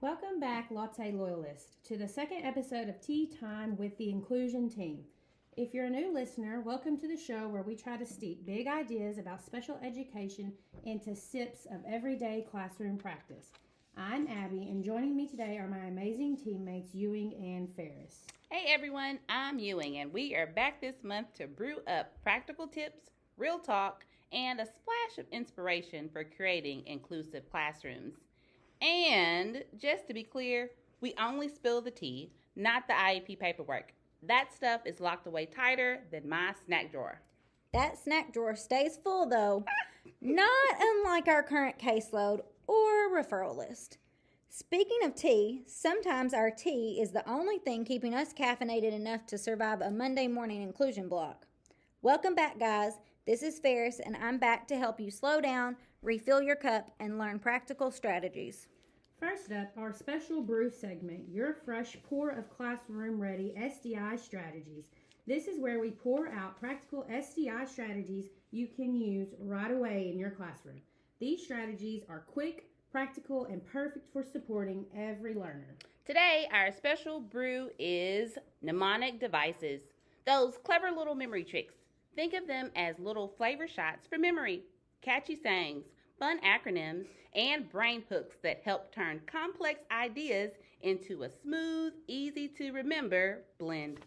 Welcome back, Latte Loyalist, to the second episode of Tea Time with the Inclusion Team. If you're a new listener, welcome to the show where we try to steep big ideas about special education into sips of everyday classroom practice. I'm Abby, and joining me today are my amazing teammates Ewing and Ferris. Hey everyone, I'm Ewing, and we are back this month to brew up practical tips, real talk, and a splash of inspiration for creating inclusive classrooms. And just to be clear, we only spill the tea, not the IEP paperwork. That stuff is locked away tighter than my snack drawer. That snack drawer stays full, though, not unlike our current caseload or referral list. Speaking of tea, sometimes our tea is the only thing keeping us caffeinated enough to survive a Monday morning inclusion block. Welcome back, guys. This is Ferris, and I'm back to help you slow down, refill your cup, and learn practical strategies. First up, our special brew segment, your fresh pour of classroom-ready SDI strategies. This is where we pour out practical SDI strategies you can use right away in your classroom. These strategies are quick, practical, and perfect for supporting every learner. Today, our special brew is mnemonic devices, those clever little memory tricks. Think of them as little flavor shots for memory, catchy sayings, fun acronyms, and brain hooks that help turn complex ideas into a smooth, easy-to-remember blend.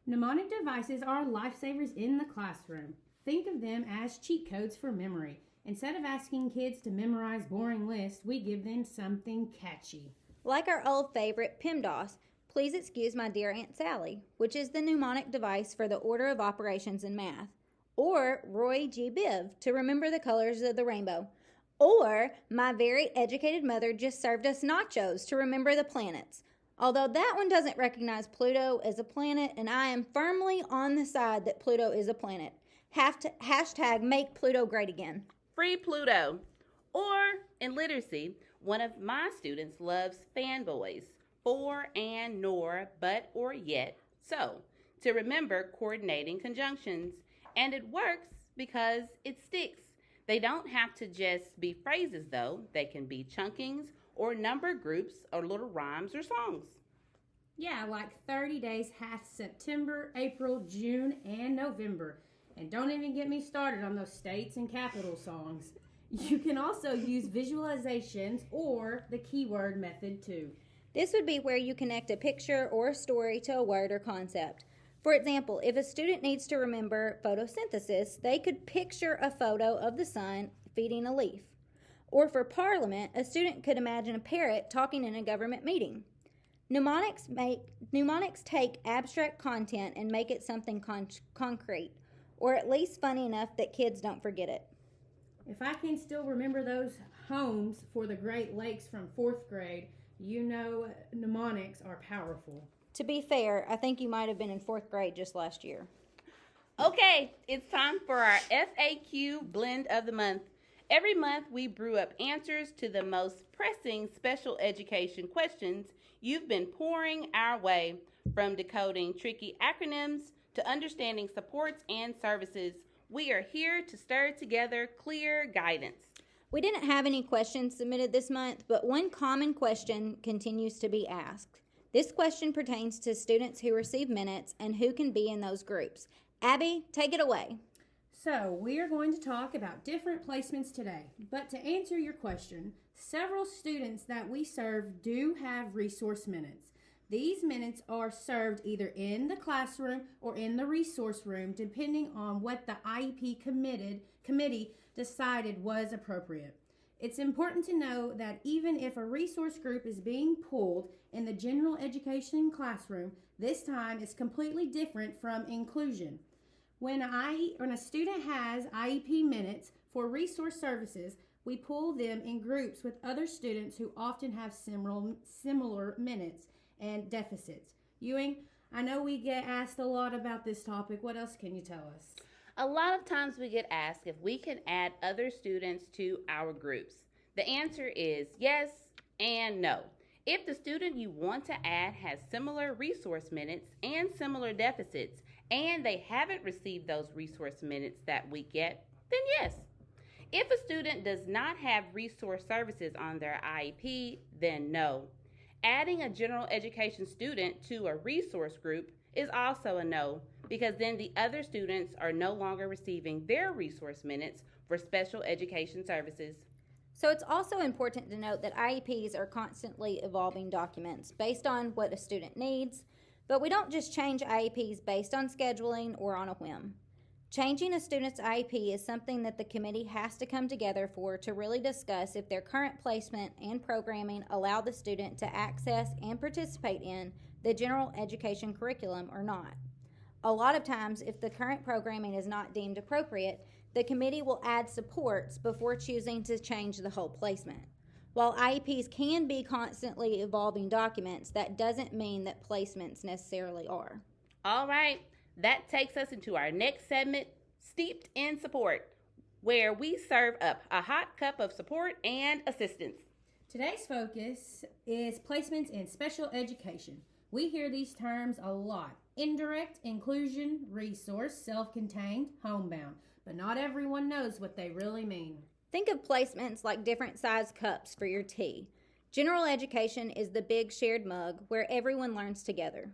Mnemonic devices are lifesavers in the classroom. Think of them as cheat codes for memory. Instead of asking kids to memorize boring lists, we give them something catchy. Like our old favorite, PEMDAS, please excuse my dear Aunt Sally, which is the mnemonic device for the order of operations in math. Or Roy G. Biv, to remember the colors of the rainbow. Or my very educated mother just served us nachos to remember the planets. Although that one doesn't recognize Pluto as a planet, and I am firmly on the side that Pluto is a planet. Hashtag make Pluto great again. Free Pluto. Or in literacy, one of my students loves fanboys, for and nor, but or yet. So, to remember coordinating conjunctions. And it works because it sticks. They don't have to just be phrases, though. They can be chunkings or number groups or little rhymes or songs. Yeah, like 30 days hath September, April, June, and November. And don't even get me started on those states and capital songs. You can also use visualizations or the keyword method too. This would be where you connect a picture or a story to a word or concept. For example, if a student needs to remember photosynthesis, they could picture a photo of the sun feeding a leaf. Or for Parliament, a student could imagine a parrot talking in a government meeting. Mnemonics take abstract content and make it something concrete, or at least funny enough that kids don't forget it. If I can still remember those homes for the Great Lakes from 4th grade, you know mnemonics are powerful. To be fair, I think you might have been in 4th grade just last year. Okay, it's time for our FAQ Blend of the Month. Every month, we brew up answers to the most pressing special education questions you've been pouring our way, from decoding tricky acronyms to understanding supports and services. We are here to stir together clear guidance. We didn't have any questions submitted this month, but one common question continues to be asked. This question pertains to students who receive minutes and who can be in those groups. Abby, take it away. So, we are going to talk about different placements today. But to answer your question, several students that we serve do have resource minutes. These minutes are served either in the classroom or in the resource room, depending on what the IEP committee decided was appropriate. It's important to know that even if a resource group is being pulled in the general education classroom, this time is completely different from inclusion. When a student has IEP minutes for resource services, we pull them in groups with other students who often have similar minutes and deficits. Ewing, I know we get asked a lot about this topic. What else can you tell us? A lot of times we get asked if we can add other students to our groups. The answer is yes and no. If the student you want to add has similar resource minutes and similar deficits, and they haven't received those resource minutes that week yet, then yes. If a student does not have resource services on their IEP, then no. Adding a general education student to a resource group is also a no, because then the other students are no longer receiving their resource minutes for special education services. So it's also important to note that IEPs are constantly evolving documents based on what a student needs, but we don't just change IEPs based on scheduling or on a whim. Changing a student's IEP is something that the committee has to come together for to really discuss if their current placement and programming allow the student to access and participate in the general education curriculum or not. A lot of times, if the current programming is not deemed appropriate, the committee will add supports before choosing to change the whole placement. While IEPs can be constantly evolving documents, that doesn't mean that placements necessarily are. All right, that takes us into our next segment, Steeped in Support, where we serve up a hot cup of support and assistance. Today's focus is placements in special education. We hear these terms a lot: indirect, inclusion, resource, self-contained, homebound, but not everyone knows what they really mean. Think of placements like different size cups for your tea. General education is the big shared mug where everyone learns together.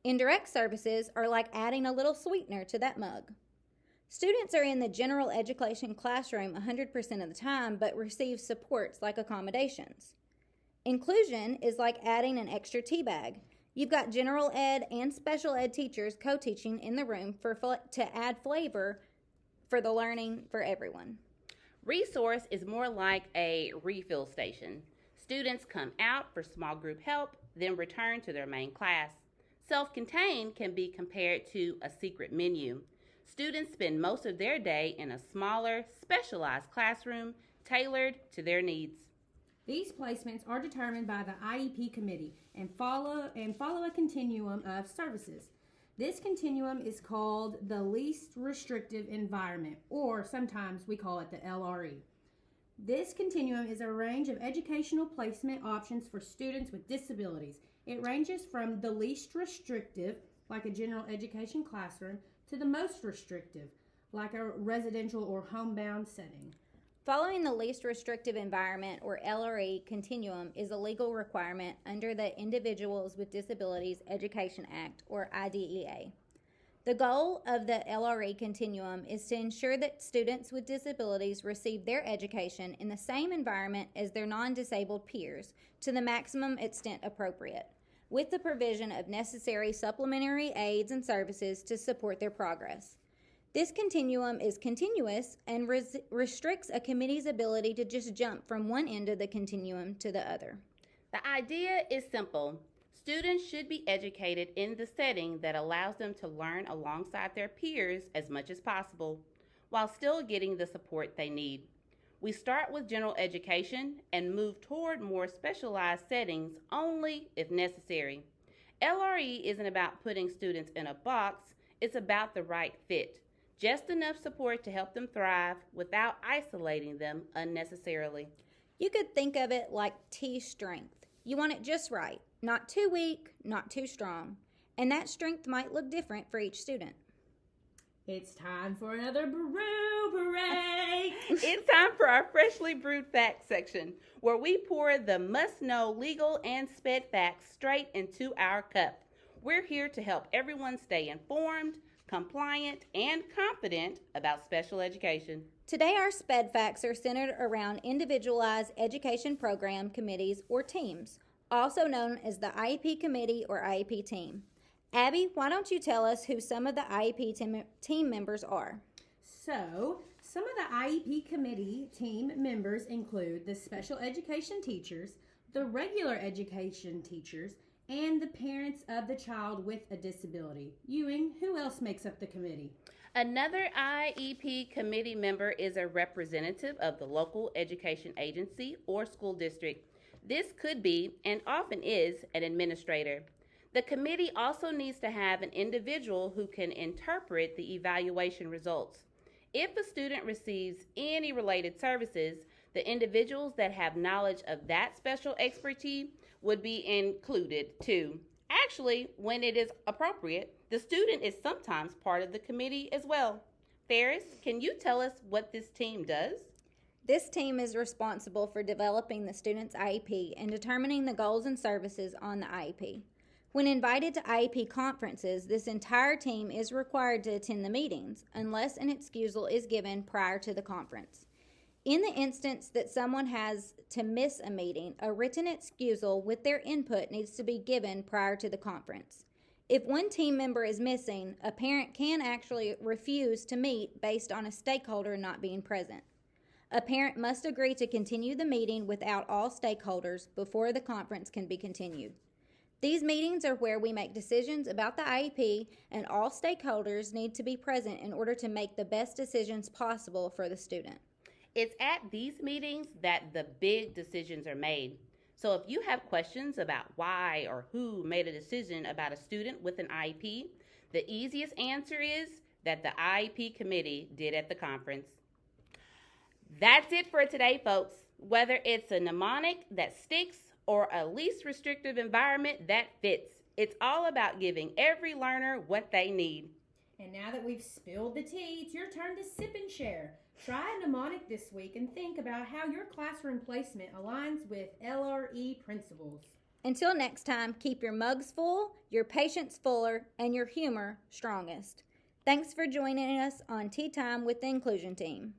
Indirect services are like adding a little sweetener to that mug. Students are in the general education classroom 100% of the time but receive supports like accommodations. Inclusion is like adding an extra tea bag. You've got general ed and special ed teachers co-teaching in the room to add flavor for the learning for everyone. Resource is more like a refill station. Students come out for small group help, then return to their main class. Self-contained can be compared to a secret menu. Students spend most of their day in a smaller, specialized classroom tailored to their needs. These placements are determined by the IEP committee and follow a continuum of services. This continuum is called the least restrictive environment, or sometimes we call it the LRE. This continuum is a range of educational placement options for students with disabilities. It ranges from the least restrictive, like a general education classroom, to the most restrictive, like a residential or homebound setting. Following the least restrictive environment, or LRE, continuum is a legal requirement under the Individuals with Disabilities Education Act, or IDEA. The goal of the LRE continuum is to ensure that students with disabilities receive their education in the same environment as their non-disabled peers to the maximum extent appropriate, with the provision of necessary supplementary aids and services to support their progress. This continuum is continuous and restricts a committee's ability to just jump from one end of the continuum to the other. The idea is simple. Students should be educated in the setting that allows them to learn alongside their peers as much as possible, while still getting the support they need. We start with general education and move toward more specialized settings only if necessary. LRE isn't about putting students in a box, it's about the right fit. Just enough support to help them thrive without isolating them unnecessarily. You could think of it like tea strength. You want it just right, not too weak, not too strong. And that strength might look different for each student. It's time for another brew break. It's time for our freshly brewed facts section, where we pour the must-know legal and sped facts straight into our cup. We're here to help everyone stay informed, compliant, and confident about special education. Today, our SPED facts are centered around Individualized Education Program Committees, or teams, also known as the IEP Committee or IEP Team. Abby, why don't you tell us who some of the IEP team members are? So, some of the IEP Committee team members include the special education teachers, the regular education teachers, and the parents of the child with a disability. Ewing, who else makes up the committee? Another IEP committee member is a representative of the local education agency or school district. This could be, and often is, an administrator. The committee also needs to have an individual who can interpret the evaluation results. If a student receives any related services, the individuals that have knowledge of that special expertise would be included too. Actually, when it is appropriate, the student is sometimes part of the committee as well. Ferris, can you tell us what this team does? This team is responsible for developing the student's IEP and determining the goals and services on the IEP. When invited to IEP conferences, this entire team is required to attend the meetings unless an excusal is given prior to the conference. In the instance that someone has to miss a meeting, a written excusal with their input needs to be given prior to the conference. If one team member is missing, a parent can actually refuse to meet based on a stakeholder not being present. A parent must agree to continue the meeting without all stakeholders before the conference can be continued. These meetings are where we make decisions about the IEP, and all stakeholders need to be present in order to make the best decisions possible for the student. It's at these meetings that the big decisions are made. So if you have questions about why or who made a decision about a student with an IEP, the easiest answer is that the IEP committee did at the conference. That's it for today, folks. Whether it's a mnemonic that sticks or a least restrictive environment that fits, it's all about giving every learner what they need. And now that we've spilled the tea, it's your turn to sip and share. Try a mnemonic this week and think about how your classroom placement aligns with LRE principles. Until next time, keep your mugs full, your patience fuller, and your humor strongest. Thanks for joining us on Tea Time with the Inclusion Team.